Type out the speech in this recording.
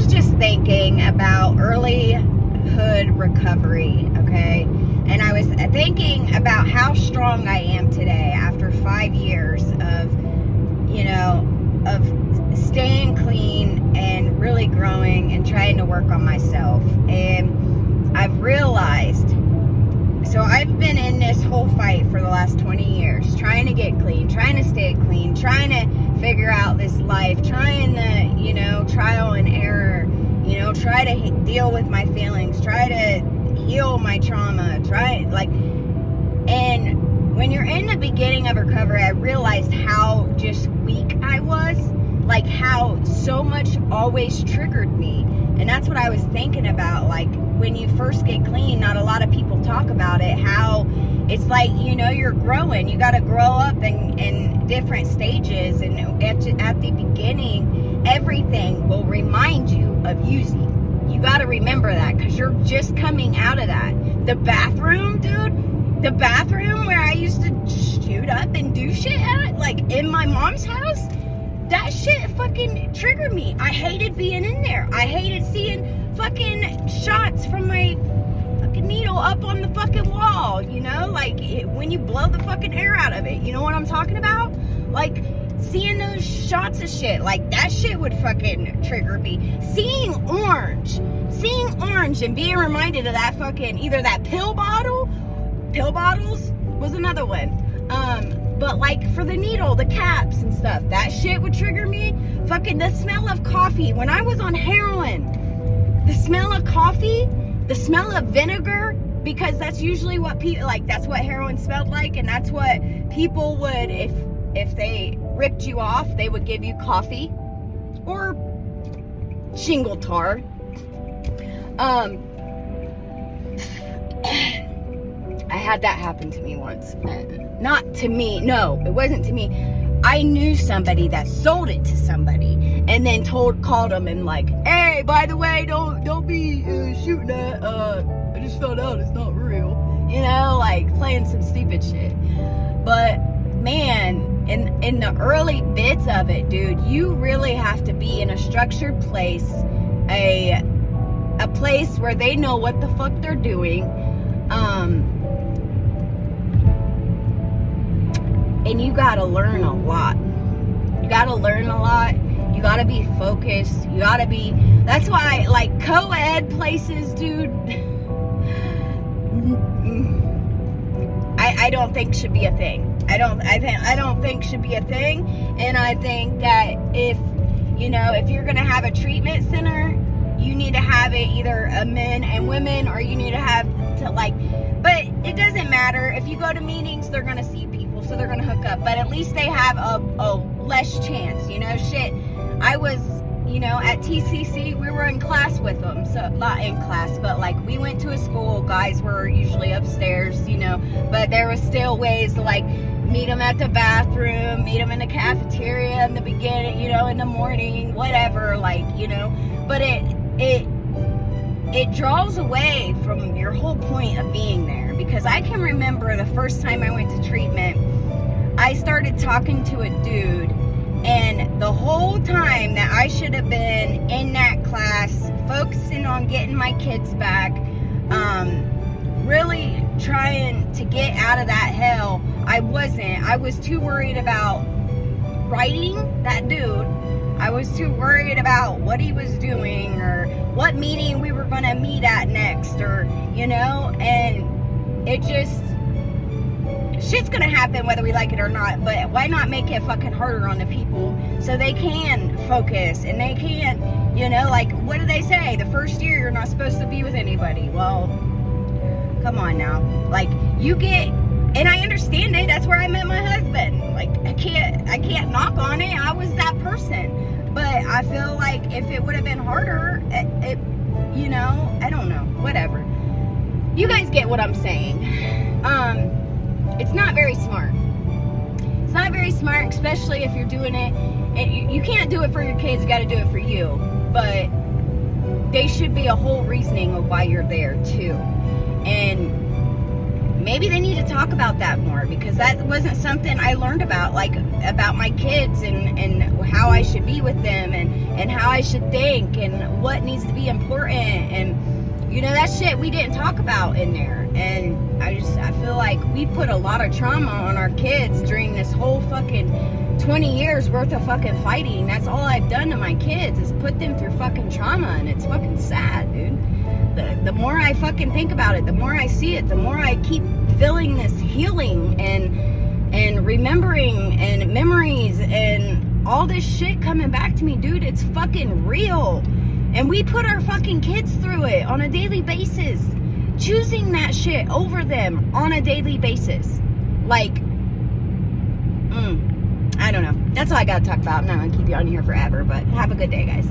just thinking about earlyhood recovery, okay? And I was thinking about how strong I am today after 5 years of, you know, of staying clean and really growing and trying to work on myself. And I've realized, so I've been in this whole fight for the last 20 years, trying to get clean, trying to stay clean, trying to figure out this life, trying to, you know, trial and error, you know, try to deal with my feelings, try to heal my trauma, and when you're in the beginning of recovery, I realized how just weak I was, like how so much always triggered me. And that's what I was thinking about, like when you first get clean, not a lot of people talk about it, how it's like, you know, you're growing, you got to grow up in different stages, and at the beginning, everything will remind you of using. You got to remember that, because you're just coming out of that. The bathroom, dude, the bathroom where I used to shoot up and do shit at, like in my mom's house, that shit fucking triggered me. I hated being in there. I hated seeing fucking shots from my fucking needle up on the fucking wall, you know, like when you blow the fucking air out of it, you know what I'm talking about? Like seeing those shots of shit, like that shit would fucking trigger me. Seeing orange and being reminded of that fucking, either that pill bottles was another one, but like for the needle, the caps and stuff, that shit would trigger me. Fucking the smell of coffee when I was on heroin, the smell of coffee, the smell of vinegar, because that's usually what people, like that's what heroin smelled like, and that's what people would, if they ripped you off, they would give you coffee or shingle tar. I had that happen to me once. Not to me, no, it wasn't to me. I knew somebody that sold it to somebody, and then called them and like, hey, by the way, don't be shooting that. I just found out it's not real. You know, like playing some stupid shit. But man, in the early bits of it, dude, you really have to be in a structured place, a place where they know what the fuck they're doing, and you gotta learn a lot. You gotta be focused. That's why, like, co-ed places, dude, I don't think should be a thing. I don't think should be a thing. And I think that if you're gonna have a treatment center, you need to have it either a men and women, or you need to have but it doesn't matter. If you go to meetings, they're gonna see people, so they're gonna hook up, but at least they have a less chance, shit. I was, at TCC, we were in class with them, so not in class, but like we went to a school, guys were usually upstairs, but there was still ways to like meet them at the bathroom, meet them in the cafeteria in the beginning, in the morning, whatever, but it draws away from your whole point of being there. Because I can remember the first time I went to treatment, I started talking to a dude, and the whole time that I should have been in that class, focusing on getting my kids back, really trying to get out of that hell, I wasn't. I was too worried about writing that dude. I was too worried about what he was doing, or what meeting we were going to meet at next, or, and it just, shit's going to happen whether we like it or not, but why not make it fucking harder on the people so they can focus, and they can, what do they say? The first year you're not supposed to be with anybody. Well, come on now. Like, you get, and I understand it, that's where I met my husband. Like, I can't knock on it. I was that person. But I feel like if it would have been harder, I don't know, whatever. You guys get what I'm saying. It's not very smart. It's not very smart, especially if you're doing it, and you can't do it for your kids, you gotta do it for you. But they should be a whole reasoning of why you're there too. And maybe they need to talk about that more, because that wasn't something I learned about, like about my kids and how I should be with them and how I should think and what needs to be important, and you know, that shit we didn't talk about in there. And I feel like we put a lot of trauma on our kids during this whole fucking 20 years worth of fucking fighting. That's all I've done to my kids, is put them through fucking trauma, and it's fucking sad, dude. The more I fucking think about it, the more I see it, the more I keep feeling this healing and remembering and memories and all this shit coming back to me, dude. It's fucking real. And we put our fucking kids through it on a daily basis, choosing that shit over them on a daily basis. Like, I don't know. That's all I gotta talk about. I'm not gonna keep you on here forever, but have a good day, guys.